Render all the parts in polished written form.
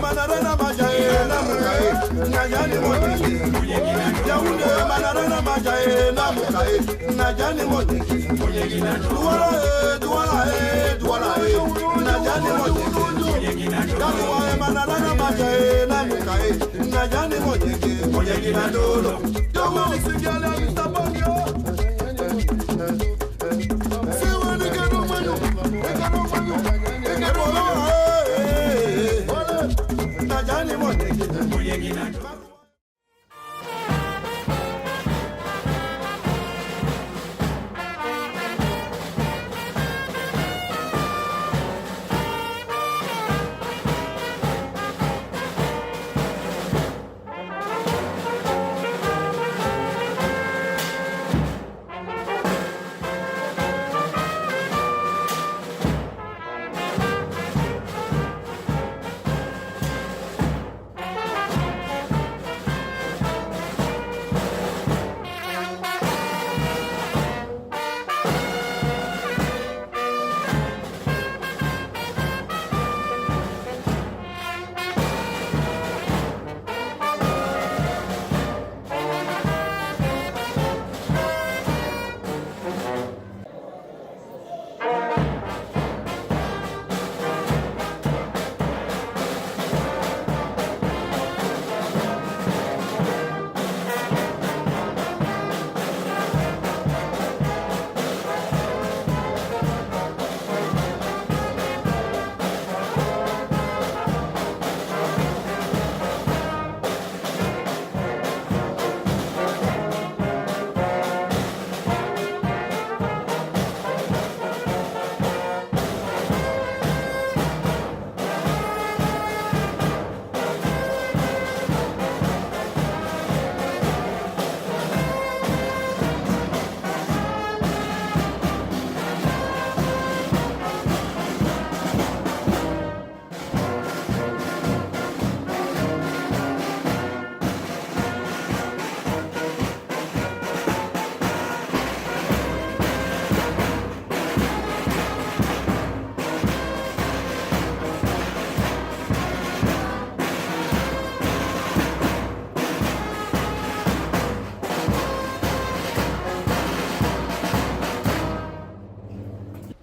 manarana majae na mukae najani monyeki yaunde manarana majae na mukae najani monyeki duwala najani monyeki kaluwa manarana majae na mukae najani monyeki na dolo domo sigiala mtabonyo sewa nikano manyo najani monyeki na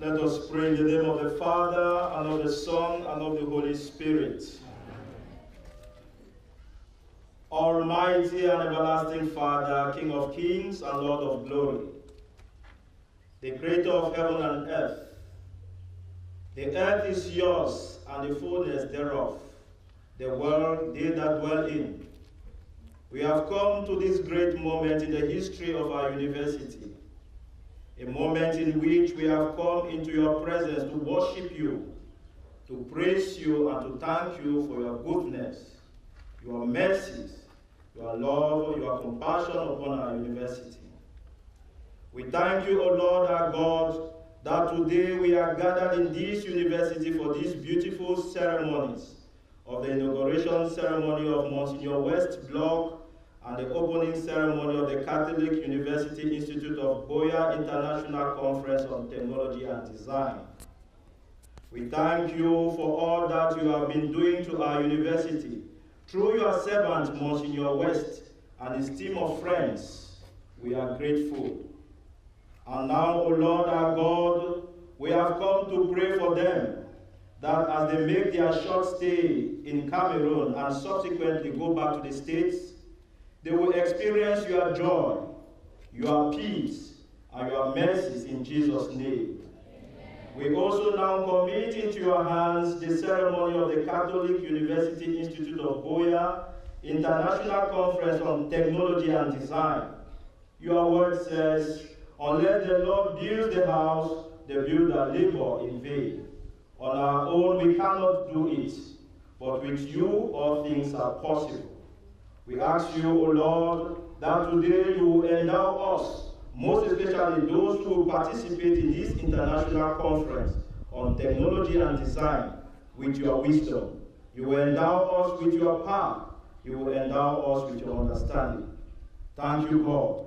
Let us pray in the name of the Father, and of the Son, and of the Holy Spirit. Almighty and everlasting Father, King of kings and Lord of glory, the creator of heaven and earth. The earth is yours, and the fullness thereof, the world they that dwell in. We have come to this great moment in the history of our university, a moment in which we have come into your presence to worship you, to praise you, and to thank you for your goodness, your mercies, your love, your compassion upon our university. We thank you, O Lord our God, that today we are gathered in this university for these beautiful ceremonies of the inauguration ceremony of Monsignor West Block and the opening ceremony of the Catholic University Institute of Boya International Conference on Technology and Design. We thank you for all that you have been doing to our university through your servant, Monsignor West, and his team of friends. We are grateful. And now, O Lord our God, we have come to pray for them, that as they make their short stay in Cameroon and subsequently go back to the States, they will experience your joy, your peace, and your mercies in Jesus' name. We also now commit into your hands the ceremony of the Catholic University Institute of Boya International Conference on Technology and Design. Your word says, unless the Lord builds the house, the builder labor in vain. On our own we cannot do it, but with you all things are possible. We ask you, O Lord, that today you will endow us, most especially those who participate in this international conference on technology and design, with your wisdom. You will endow us with your power. You will endow us with your understanding. Thank you, God.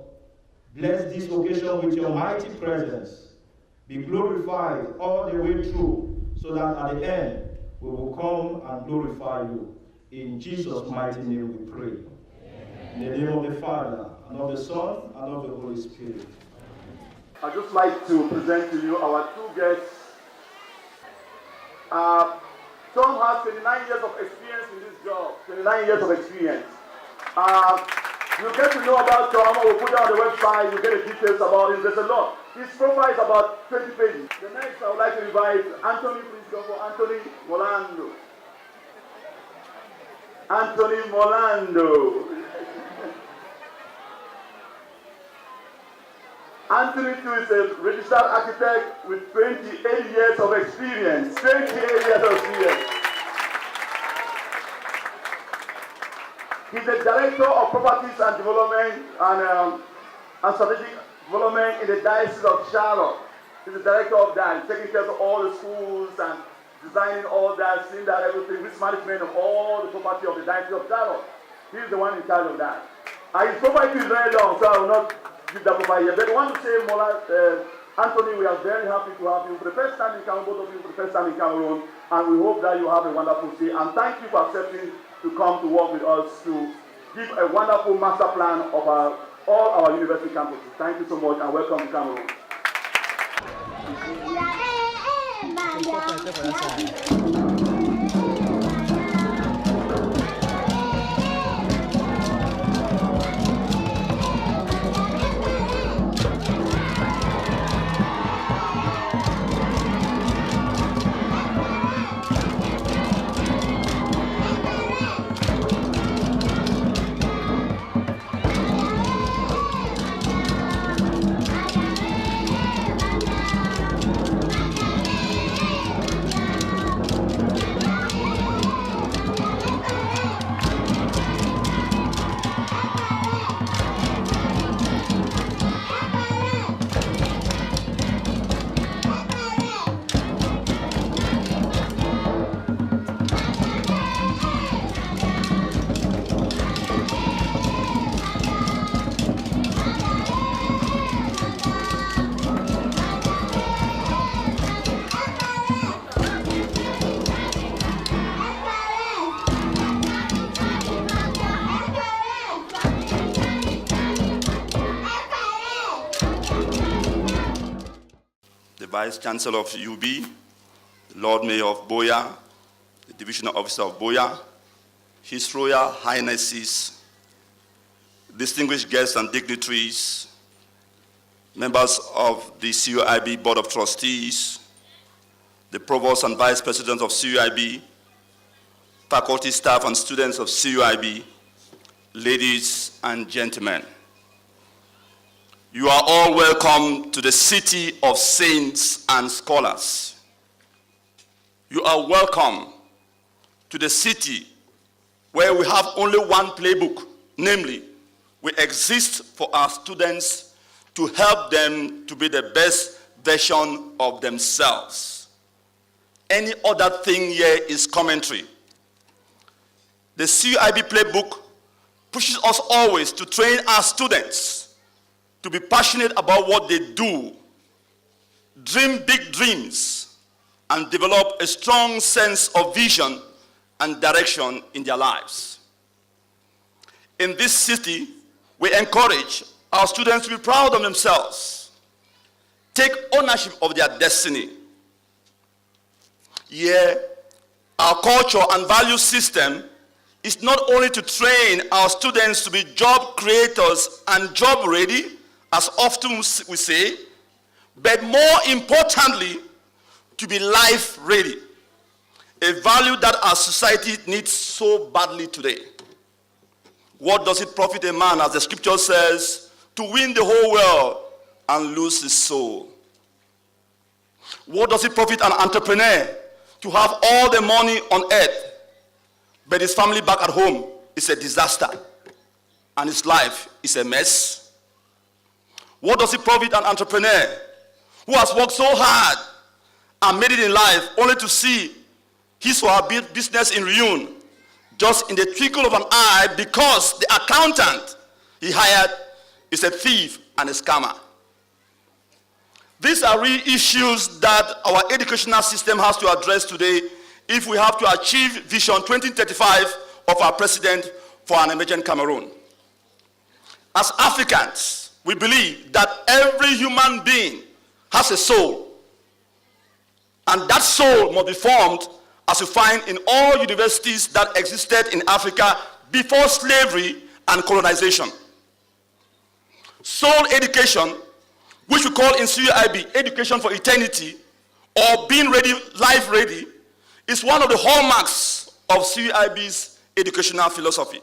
Bless this occasion with your mighty presence. Be glorified all the way through, so that at the end we will come and glorify you. In Jesus' mighty name we pray. In the name of the Father, and of the Son, and of the Holy Spirit. I'd just like to present to you our two guests. Tom has 29 years of experience in this job, 29 years of experience. You get to know about Tom, we'll put it on the website, you get the details about him, there's a lot. His profile is about 20 pages. The next I would like to invite Anthony, please go for Anthony Molando. Anthony Molando. Anthony too is a registered architect with 28 years of experience. 28 years of experience. He's the Director of Properties and Development and Strategic Development in the Diocese of Charlotte. He's the Director of that, taking care of all the schools and designing all that, seeing that everything, risk management of all the property of the Diocese of Charlotte. He's the one in charge of that. His property is very long, so I will not give that profile here. But I want to say, Anthony, we are very happy to have you for the first time in Cameroon, both of you for the first time in Cameroon, and we hope that you have a wonderful stay. And thank you for accepting to come to work with us to give a wonderful master plan of all our university campuses. Thank you so much and welcome to Cameroon. Vice Chancellor of CUIB, the Lord Mayor of Boya, the Divisional Officer of Boya, His Royal Highnesses, distinguished guests and dignitaries, members of the CUIB Board of Trustees, the Provost and Vice President of CUIB, faculty, staff, and students of CUIB, ladies and gentlemen. You are all welcome to the city of saints and scholars. You are welcome to the city where we have only one playbook, namely, we exist for our students to help them to be the best version of themselves. Any other thing here is commentary. The CUIB playbook pushes us always to train our students to be passionate about what they do, dream big dreams, and develop a strong sense of vision and direction in their lives. In this city, we encourage our students to be proud of themselves, take ownership of their destiny. Here, our culture and value system is not only to train our students to be job creators and job ready, as often we say, but more importantly, to be life ready, a value that our society needs so badly today. What does it profit a man, as the scripture says, to win the whole world and lose his soul? What does it profit an entrepreneur to have all the money on earth, but his family back at home is a disaster and his life is a mess? What does it profit an entrepreneur who has worked so hard and made it in life only to see his or her business in ruin just in the twinkle of an eye because the accountant he hired is a thief and a scammer? These are real issues that our educational system has to address today if we have to achieve Vision 2035 of our president for an emergent Cameroon. As Africans, we believe that every human being has a soul, and that soul must be formed, as you find in all universities that existed in Africa before slavery and colonization. Soul education, which we call in CUIB education for eternity, or being ready, life ready, is one of the hallmarks of CUIB's educational philosophy.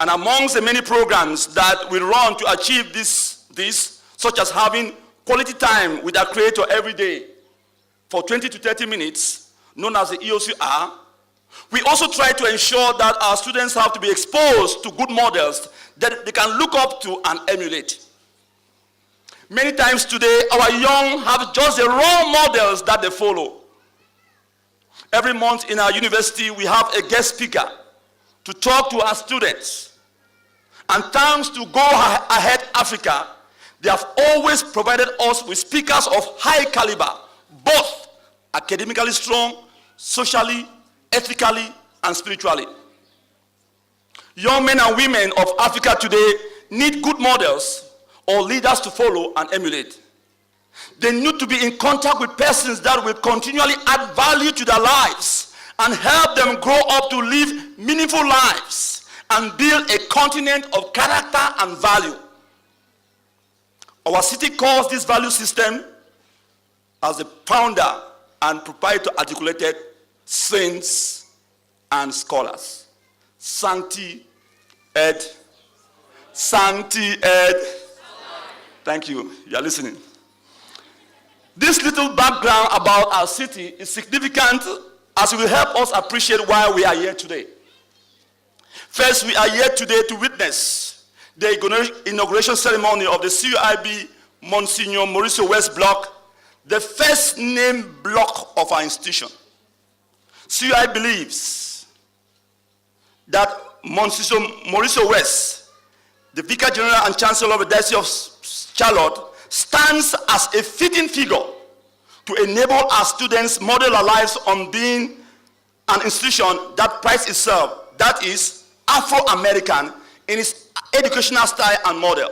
And amongst the many programs that we run to achieve this, such as having quality time with our Creator every day for 20 to 30 minutes, known as the EOCR, we also try to ensure that our students have to be exposed to good models that they can look up to and emulate. Many times today, our young have just the role models that they follow. Every month in our university, we have a guest speaker to talk to our students. And thanks to Go Ahead Africa, they have always provided us with speakers of high caliber, both academically strong, socially, ethically, and spiritually. Young men and women of Africa today need good models or leaders to follow and emulate. They need to be in contact with persons that will continually add value to their lives and help them grow up to live meaningful lives and build a continent of character and value. Our city calls this value system, as the founder and proprietor articulated, saints and scholars. Sancti et. Sancti et. Thank you. You are listening. This little background about our city is significant, as it will help us appreciate why we are here today. First, we are here today to witness the inauguration ceremony of the CUIB Monsignor Mauricio West Block, the first named block of our institution. CUIB believes that Monsignor Mauricio West, the Vicar General and Chancellor of the Diocese of Charlotte, stands as a fitting figure to enable our students model our lives on being an institution that prides itself, that is Afro-American in its educational style and model.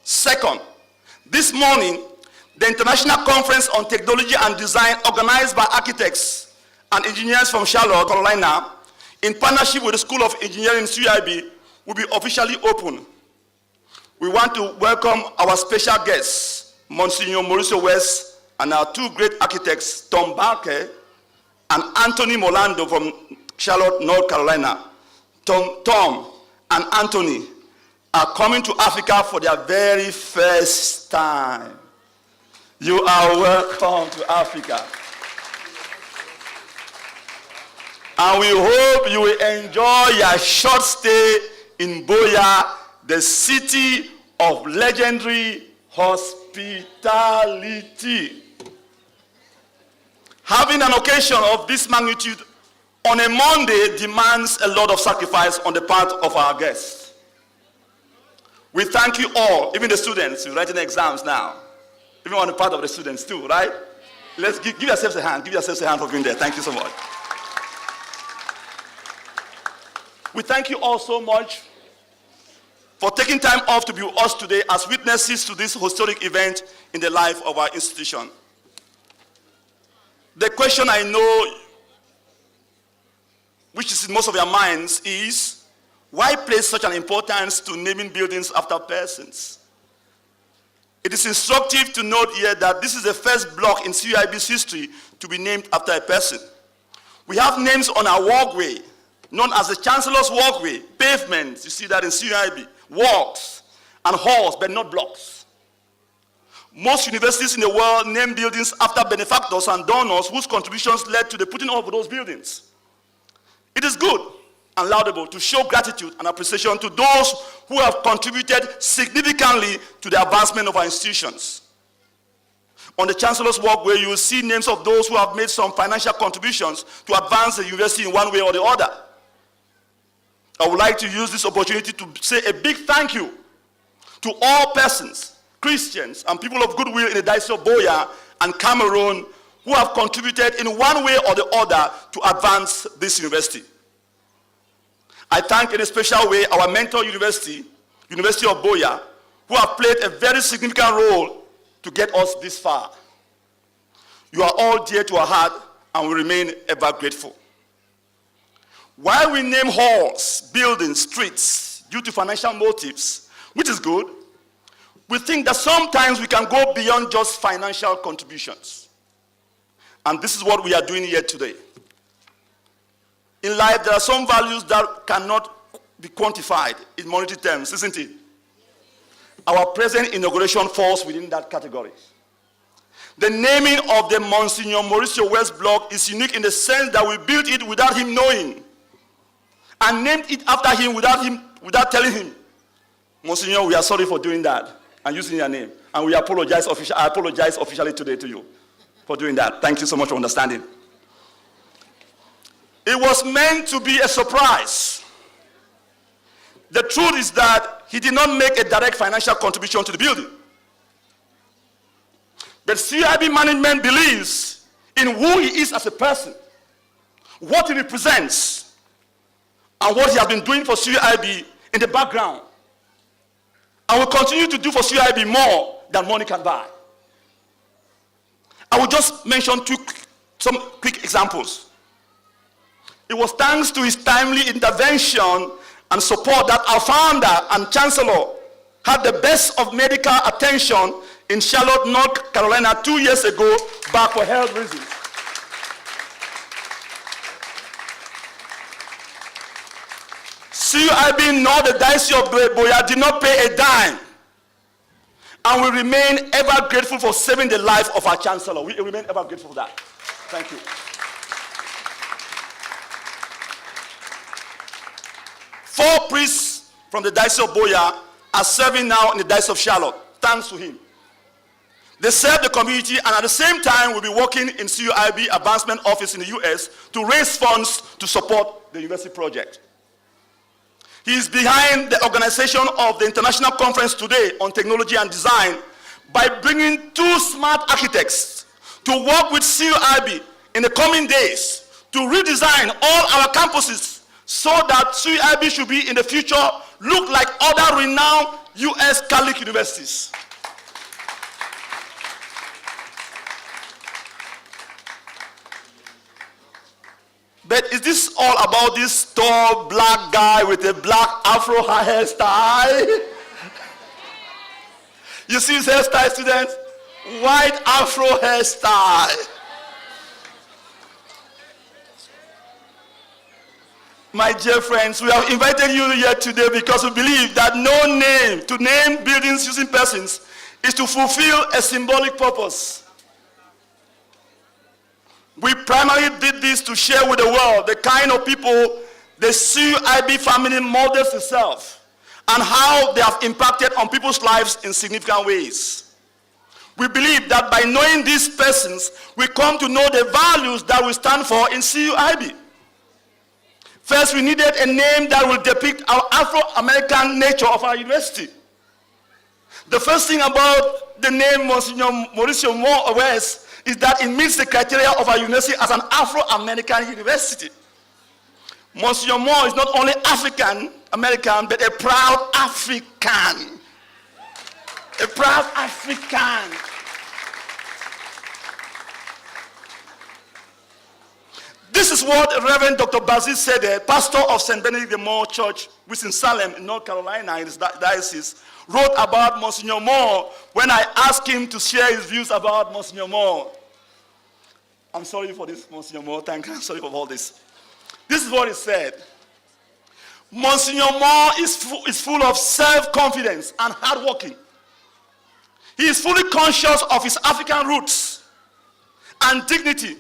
Second, this morning, the International Conference on Technology and Design, organized by architects and engineers from Charlotte, Carolina, in partnership with the School of Engineering CUIB, will be officially open. We want to welcome our special guests, Monsignor Mauricio West, and our two great architects, Tom Barker and Anthony Molando from Charlotte, North Carolina. Tom and Anthony are coming to Africa for their very first time. You are welcome to Africa. And we hope you will enjoy your short stay in Boya, the city of legendary hospitality. Having an occasion of this magnitude on a Monday demands a lot of sacrifice on the part of our guests. We thank you all, even the students who are writing exams now, even on the part of the students too, right? Let's give yourselves a hand. Give yourselves a hand for being there. Thank you so much. We thank you all so much for taking time off to be with us today as witnesses to this historic event in the life of our institution. The question I know, which is in most of your minds, is why place such an importance to naming buildings after persons? It is instructive to note here that this is the first block in CUIB's history to be named after a person. We have names on our walkway, known as the Chancellor's Walkway, pavements, you see that in CUIB, walks and halls, but not blocks. Most universities in the world name buildings after benefactors and donors whose contributions led to the putting up of those buildings. It is good and laudable to show gratitude and appreciation to those who have contributed significantly to the advancement of our institutions. On the Chancellor's Walkway, you will see names of those who have made some financial contributions to advance the university in one way or the other. I would like to use this opportunity to say a big thank you to all persons, Christians, and people of goodwill in the Diocese of Boya and Cameroon who have contributed in one way or the other to advance this university. I thank in a special way our mentor university, University of Boya, who have played a very significant role to get us this far. You are all dear to our heart and we remain ever grateful. While we name halls, buildings, streets due to financial motives, which is good, we think that sometimes we can go beyond just financial contributions. And this is what we are doing here today. In life, there are some values that cannot be quantified in monetary terms, isn't it? Our present inauguration falls within that category. The naming of the Monsignor Mauricio West block is unique in the sense that we built it without him knowing, and named it after him without telling him, Monsignor, we are sorry for doing that and using your name. And we apologize I apologize officially today to you for doing that. Thank you so much for understanding. It was meant to be a surprise. The truth is that he did not make a direct financial contribution to the building. But CUIB management believes in who he is as a person, what he represents, and what he has been doing for CUIB in the background. And will continue to do for CUIB more than money can buy. I will just mention some quick examples. It was thanks to his timely intervention and support that our founder and chancellor had the best of medical attention in Charlotte, North Carolina 2 years ago back for health reasons. CUIB nor the Diocese of Boya did not pay a dime, and we remain ever grateful for saving the life of our chancellor. We remain ever grateful for that. Thank you. 4 priests from the Diocese of Boya are serving now in the Diocese of Charlotte, thanks to him. They serve the community and at the same time will be working in CUIB Advancement Office in the US to raise funds to support the university project. He is behind the organization of the International Conference today on Technology and Design by bringing 2 smart architects to work with CUIB in the coming days to redesign all our campuses so that CUIB should be in the future look like other renowned US Catholic universities. But is this all about this tall black guy with a black afro hairstyle? You see his hairstyle, students? White afro hairstyle. My dear friends, we have invited you here today because we believe that to name buildings using persons is to fulfill a symbolic purpose. We primarily did this to share with the world the kind of people the CUIB family models itself and how they have impacted on people's lives in significant ways. We believe that by knowing these persons, we come to know the values that we stand for in CUIB. First, we needed a name that will depict our Afro-American nature of our university. The first thing about the name Monsignor Mauricio West is that it meets the criteria of our university as an Afro-American university. Monsignor Moore is not only African-American, but a proud African. A proud African. This is what Reverend Dr. Bazil said, the pastor of St. Benedict the Moore Church, which is in Salem, in North Carolina, in his diocese, wrote about Monsignor Moore when I asked him to share his views about Monsignor Moore. I'm sorry for this, Monsignor Moore. Thank you. I'm sorry for all this. This is what he said. Monsignor Moore is full of self-confidence and hardworking. He is fully conscious of his African roots and dignity.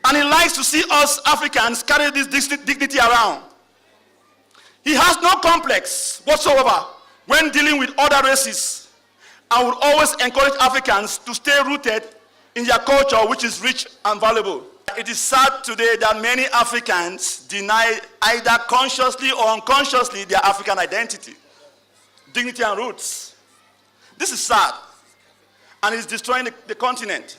And he likes to see us Africans carry this dignity around. He has no complex whatsoever when dealing with other races and would always encourage Africans to stay rooted in their culture, which is rich and valuable. It is sad today that many Africans deny either consciously or unconsciously their African identity, dignity and roots. This is sad and it's destroying the continent.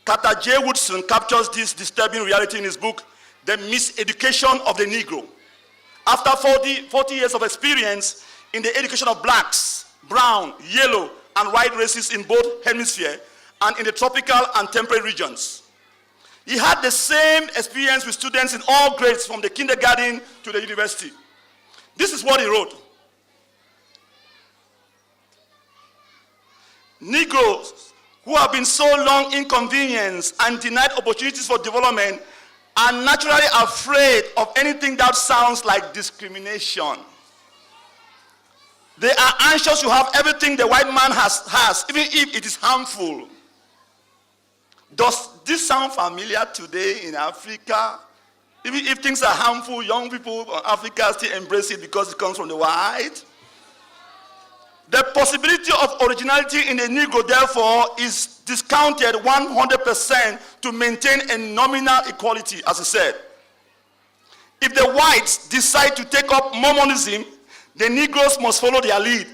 Carter J. Woodson captures this disturbing reality in his book, The Miseducation of the Negro. after 40 years of experience in the education of blacks, brown, yellow, and white races in both hemispheres and in the tropical and temperate regions. He had the same experience with students in all grades from the kindergarten to the university. This is what he wrote. Negroes who have been so long inconvenienced and denied opportunities for development are naturally afraid of anything that sounds like discrimination. They are anxious to have everything the white man has, even if it is harmful. Does this sound familiar today in Africa? Even if things are harmful, young people in Africa still embrace it because it comes from the white. The possibility of originality in a Negro, therefore, is discounted 100% to maintain a nominal equality, as he said. If the whites decide to take up Mormonism, the Negroes must follow their lead.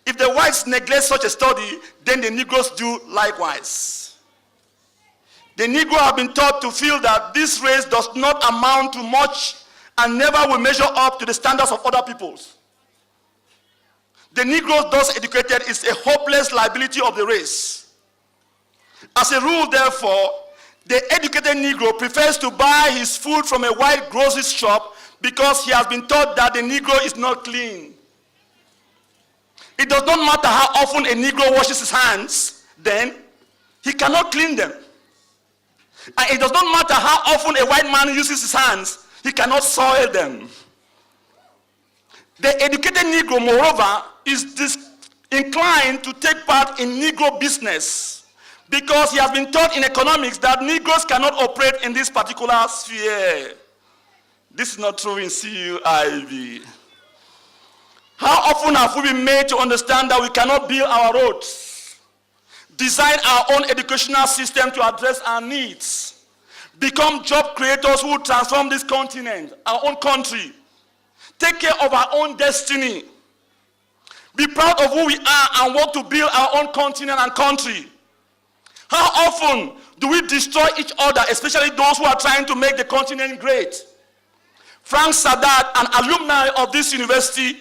If the whites neglect such a study, then the Negroes do likewise. The Negro have been taught to feel that this race does not amount to much and never will measure up to the standards of other peoples. The Negro thus educated is a hopeless liability of the race. As a rule, therefore, the educated Negro prefers to buy his food from a white grocery shop because he has been taught that the Negro is not clean. It does not matter how often a Negro washes his hands, then he cannot clean them. And it does not matter how often a white man uses his hands, he cannot soil them. The educated Negro, moreover, is inclined to take part in Negro business because he has been taught in economics that Negroes cannot operate in this particular sphere. This is not true in CUIB. How often have we been made to understand that we cannot build our roads, design our own educational system to address our needs, become job creators who will transform this continent, our own country, take care of our own destiny, be proud of who we are and work to build our own continent and country. How often do we destroy each other, especially those who are trying to make the continent great? Frank Sadat, an alumni of this university,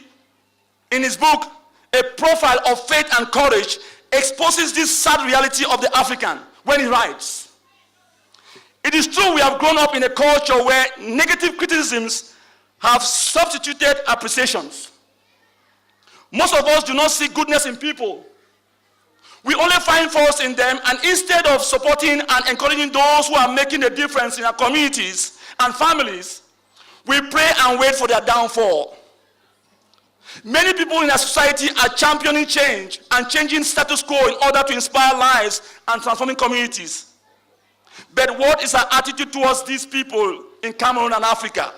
in his book, A Profile of Faith and Courage, exposes this sad reality of the African when he writes, "It is true we have grown up in a culture where negative criticisms have substituted appreciations. Most of us do not see goodness in people. We only find faults in them, and instead of supporting and encouraging those who are making a difference in our communities and families, we pray and wait for their downfall. Many people in our society are championing change and changing status quo in order to inspire lives and transforming communities. But what is our attitude towards these people in Cameroon and Africa?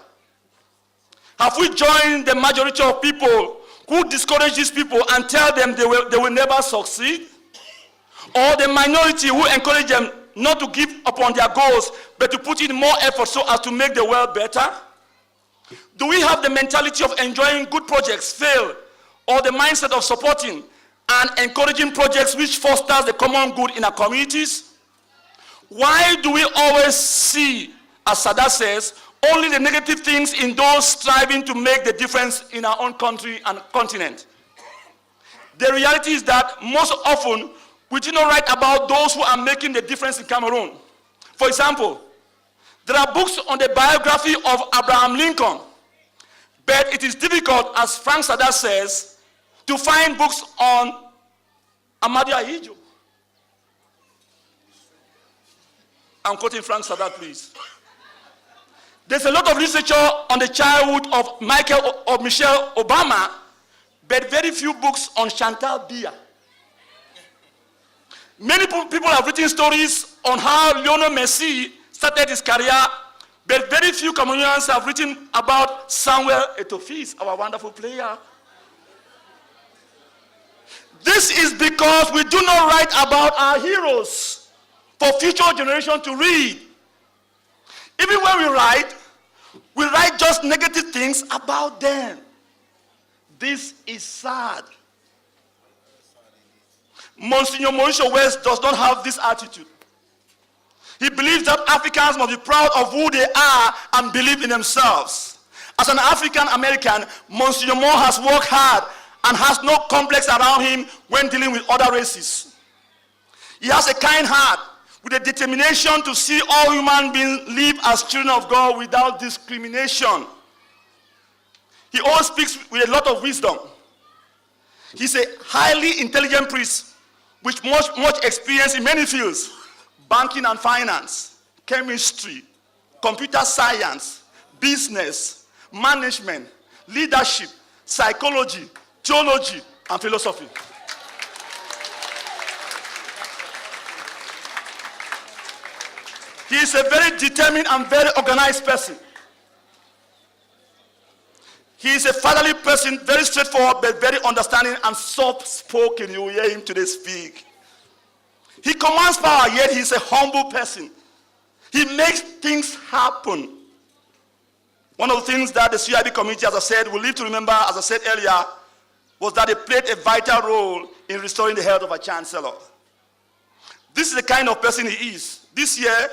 Have we joined the majority of people who discourage these people and tell them they will never succeed? Or the minority who encourage them not to give up on their goals, but to put in more effort so as to make the world better? Do we have the mentality of enjoying good projects fail, or the mindset of supporting and encouraging projects which fosters the common good in our communities? Why do we always see, as Sadat says, only the negative things in those striving to make the difference in our own country and continent? The reality is that most often we do not write about those who are making the difference in Cameroon. For example, there are books on the biography of Abraham Lincoln, but it is difficult, as Frank Sadat says, to find books on Amadi Ahijo. I'm quoting Frank Sadat, please. There's a lot of literature on the childhood of Michelle Obama, but very few books on Chantal Biya. Many people have written stories on how Lionel Messi started his career, but very few Cameroonians have written about Samuel Eto'o, our wonderful player. This is because we do not write about our heroes for future generations to read. Even when we write just negative things about them. This is sad. Monsignor Mauricio West does not have this attitude. He believes that Africans must be proud of who they are and believe in themselves. As an African American, Monsignor Moore has worked hard and has no complex around him when dealing with other races. He has a kind heart with a determination to see all human beings live as children of God without discrimination. He always speaks with a lot of wisdom. He's a highly intelligent priest with much experience in many fields: banking and finance, chemistry, computer science, business, management, leadership, psychology, theology, and philosophy. He is a very determined and very organized person. He is a fatherly person, very straightforward, but very understanding and soft-spoken. You will hear him today speak. He commands power, yet he is a humble person. He makes things happen. One of the things that the CUIB community, as I said, will live to remember, as I said earlier, was that they played a vital role in restoring the health of our chancellor. This is the kind of person he is. This year,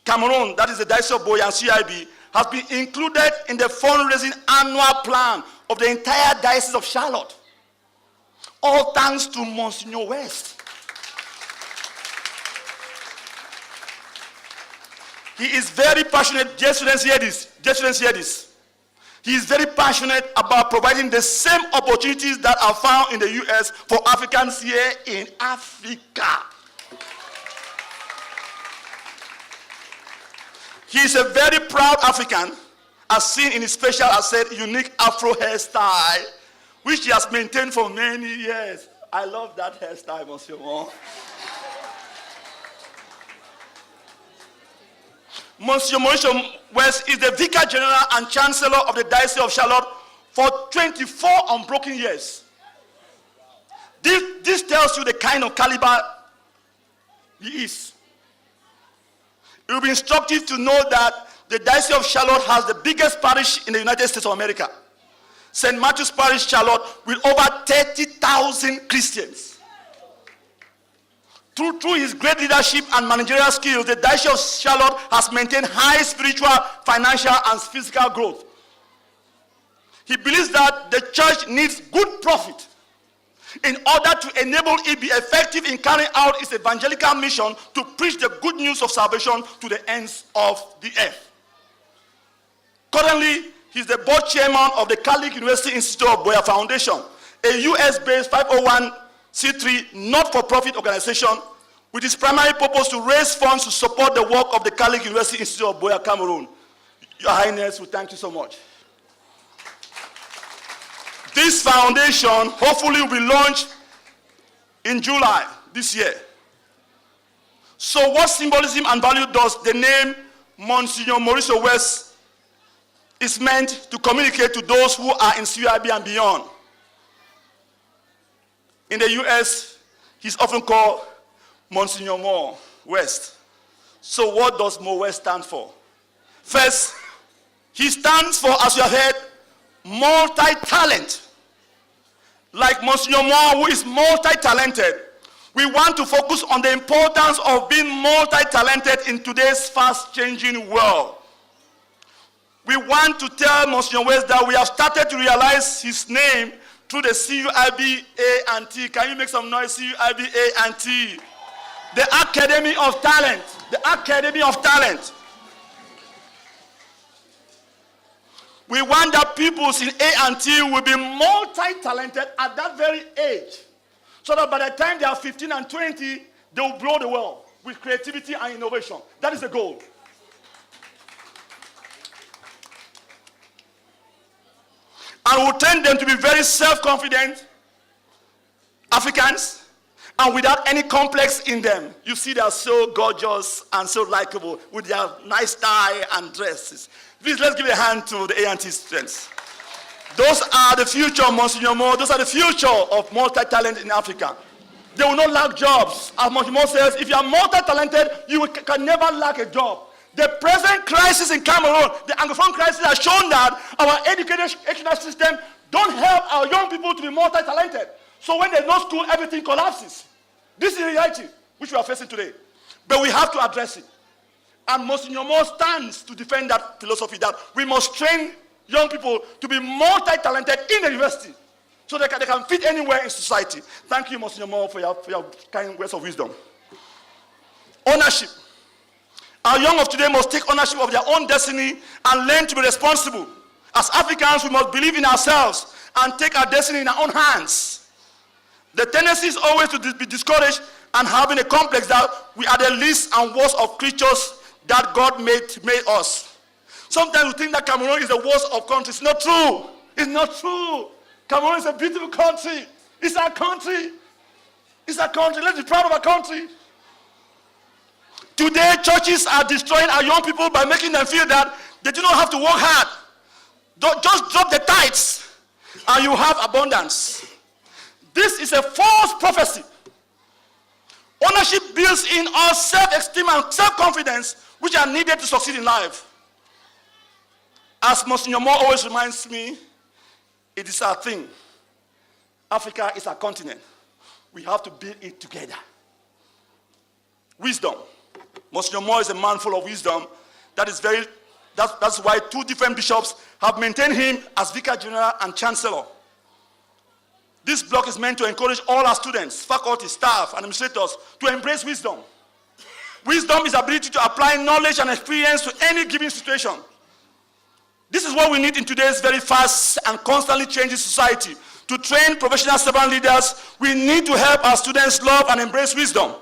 Cameroon, that is the Diocese of Boya and CUIB, has been included in the fundraising annual plan of the entire Diocese of Charlotte. All thanks to Monsignor West. He is very passionate. Dear students, hear this. Dear students, hear this. He is very passionate about providing the same opportunities that are found in the US for Africans here in Africa. He is a very proud African, as seen in his special, as said, unique Afro hairstyle, which he has maintained for many years. I love that hairstyle, Monsieur Moore. Monsieur Mauricio West is the Vicar General and Chancellor of the Diocese of Charlotte for 24 unbroken years. This tells you the kind of caliber he is. It will be instructive to know that the Diocese of Charlotte has the biggest parish in the United States of America. St. Matthew's Parish, Charlotte, with over 30,000 Christians. Through his great leadership and managerial skills, the Diocese of Charlotte has maintained high spiritual, financial, and physical growth. He believes that the church needs good profit in order to enable it be effective in carrying out its evangelical mission to preach the good news of salvation to the ends of the earth. Currently, he is the board chairman of the Catholic University Institute of Boya Foundation, a US-based 501c3 not-for-profit organization with its primary purpose to raise funds to support the work of the Catholic University Institute of Boya, Cameroon. Your Highness, we thank you so much. This foundation hopefully will be launched in July this year. So what symbolism and value does the name Monsignor Mauricio West is meant to communicate to those who are in CUIB and beyond? In the US, he's often called Monsignor Moore West. So what does Moore West stand for? First, he stands for, as you have heard, multi-talent. Like Monsignor Moore, who is multi-talented, we want to focus on the importance of being multi-talented in today's fast-changing world. We want to tell Monsignor West that we have started to realize his name through the CUIB A&T. Can you make some noise? CUIB A&T. The Academy of Talent. The Academy of Talent. We want that people in A&T will be multi-talented at that very age, so that by the time they are 15 and 20, they will blow the world with creativity and innovation. That is the goal. And we'll train them to be very self-confident Africans and without any complex in them. You see, they are so gorgeous and so likable with their nice tie and dresses. Please, let's give a hand to the A&T students. Those are the future, Monsignor Moore. Those are the future of multi-talent in Africa. They will not lack jobs. As Monsignor Moore says, if you are multi-talented, you can never lack a job. The present crisis in Cameroon, the Anglophone crisis, has shown that our educational system don't help our young people to be multi-talented. So when there's no school, everything collapses. This is the reality which we are facing today. But we have to address it. And Monsignor Moore stands to defend that philosophy that we must train young people to be multi-talented in the university so that they can fit anywhere in society. Thank you, Monsignor Moore, for your kind words of wisdom. Ownership. Our young of today must take ownership of their own destiny and learn to be responsible. As Africans, we must believe in ourselves and take our destiny in our own hands. The tendency is always to be discouraged and having a complex that we are the least and worst of creatures that God made us. Sometimes we think that Cameroon is the worst of countries. It's not true. It's not true. Cameroon is a beautiful country. It's our country. It's our country. Let's be proud of our country. Today, churches are destroying our young people by making them feel that they do not have to work hard. Just drop the tithes and you have abundance. This is a false prophecy. Ownership builds in us self-esteem and self-confidence which are needed to succeed in life. As Monsignor Moore always reminds me, it is our thing. Africa is our continent. We have to build it together. Wisdom. Monsignor Moore is a man full of wisdom. That's why two different bishops have maintained him as Vicar General and Chancellor. This block is meant to encourage all our students, faculty, staff, and administrators to embrace wisdom. Wisdom is the ability to apply knowledge and experience to any given situation. This is what we need in today's very fast and constantly changing society. To train professional servant leaders, we need to help our students love and embrace wisdom.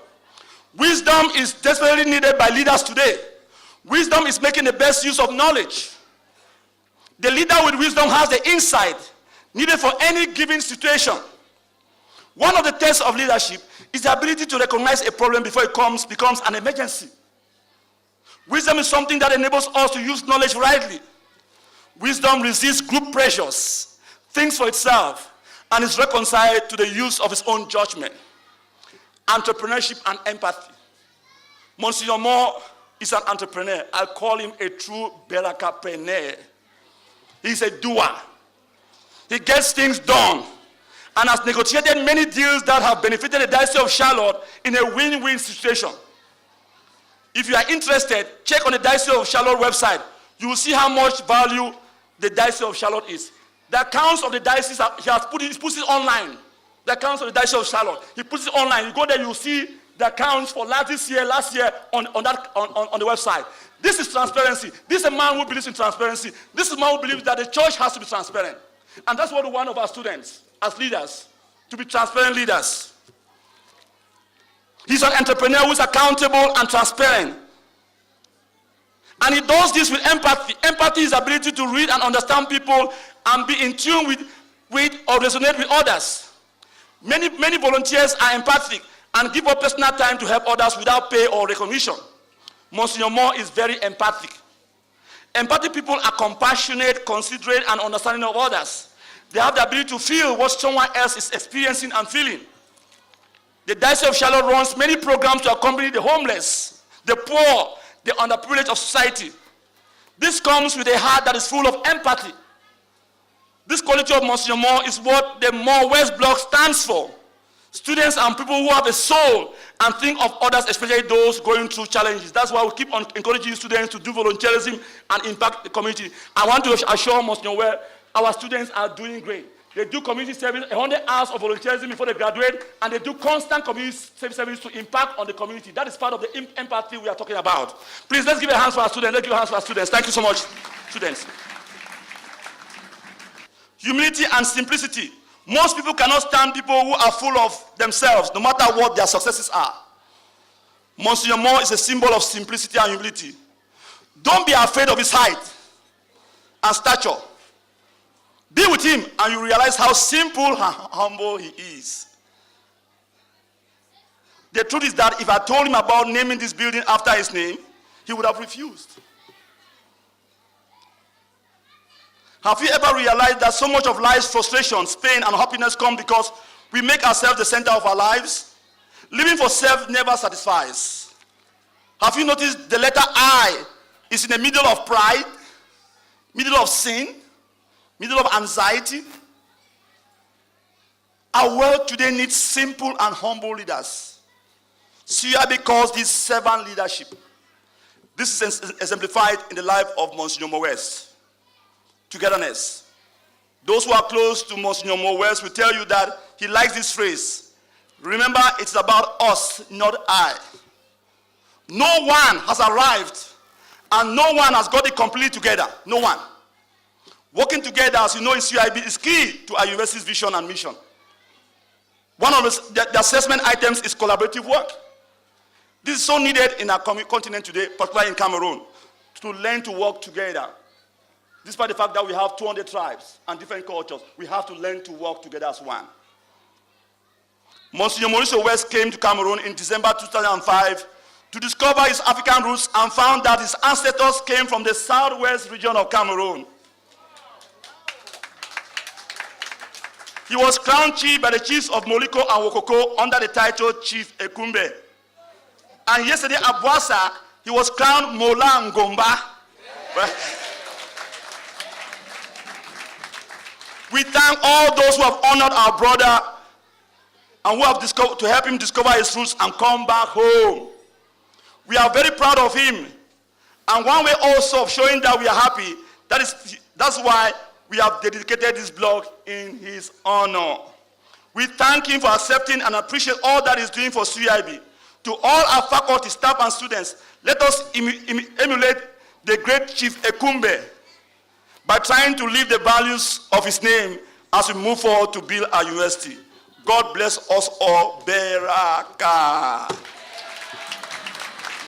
Wisdom is desperately needed by leaders today. Wisdom is making the best use of knowledge. The leader with wisdom has the insight needed for any given situation. One of the tests of leadership is the ability to recognize a problem before it becomes an emergency. Wisdom is something that enables us to use knowledge rightly. Wisdom resists group pressures, thinks for itself, and is reconciled to the use of its own judgment. Entrepreneurship and empathy. Monsignor Moore is an entrepreneur. I call him a true Berakapreneur. He's a doer. He gets things done and has negotiated many deals that have benefited the Diocese of Charlotte in a win-win situation. If you are interested, check on the Diocese of Charlotte website. You will see how much value the Diocese of Charlotte is. The accounts of the diocese, he puts it online. The accounts of the Diocese of Charlotte, he puts it online. You go there, you will see the accounts for last year on the website. This is transparency. This is a man who believes in transparency. This is a man who believes that the church has to be transparent. And that's what we want of our students as leaders, to be transparent leaders. He's an entrepreneur who is accountable and transparent. And he does this with empathy. Empathy is the ability to read and understand people and be in tune with or resonate with others. Many volunteers are empathic and give up personal time to help others without pay or recognition. Monsignor Moore is very empathic. Empathic people are compassionate, considerate, and understanding of others. They have the ability to feel what someone else is experiencing and feeling. The Diocese of Charlotte runs many programs to accompany the homeless, the poor, the underprivileged of society. This comes with a heart that is full of empathy. This quality of Monsignor Moore is what the Moore West Block stands for. Students and people who have a soul and think of others, especially those going through challenges. That's why we keep on encouraging students to do volunteerism and impact the community. I want to assure Monsignor Moore, our students are doing great. They do community service, 100 hours of volunteerism before they graduate, and they do constant community service to impact on the community. That is part of the empathy we are talking about. Please, let's give a hand for our students. Let's give a hand for our students. Thank you so much, students. Humility and simplicity. Most people cannot stand people who are full of themselves, no matter what their successes are. Monsignor Moore is a symbol of simplicity and humility. Don't be afraid of his height and stature. Be with him and you realize how simple and humble he is. The truth is that if I told him about naming this building after his name, he would have refused. Have you ever realized that so much of life's frustrations, pain, and happiness come because we make ourselves the center of our lives? Living for self never satisfies. Have you noticed the letter I is in the middle of pride, middle of sin, middle of anxiety? Our world today needs simple and humble leaders. CUIB calls this servant leadership. This is exemplified in the life of Monsignor Mowes. Togetherness. Those who are close to Monsignor Mowes will tell you that he likes this phrase. Remember, it's about us, not I. No one has arrived and no one has got it completely together. No one. Working together, as you know, in CUIB is key to our university's vision and mission. One of the assessment items is collaborative work. This is so needed in our continent today, particularly in Cameroon, to learn to work together. Despite the fact that we have 200 tribes and different cultures, we have to learn to work together as one. Monsignor Mauricio West came to Cameroon in December 2005 to discover his African roots and found that his ancestors came from the southwest region of Cameroon. He was crowned chief by the chiefs of Moliko and Wokoko under the title Chief Ekumbe. And yesterday at Boassa, he was crowned Mola Ngomba. We thank all those who have honored our brother and who have discovered, to help him discover his roots and come back home. We are very proud of him. And one way also of showing that we are happy, that's why we have dedicated this blog in his honor. We thank him for accepting and appreciate all that he's doing for CUIB. To all our faculty, staff, and students, let us emulate the great Chief Ekumbe by trying to live the values of his name as we move forward to build our university. God bless us all. Beraka.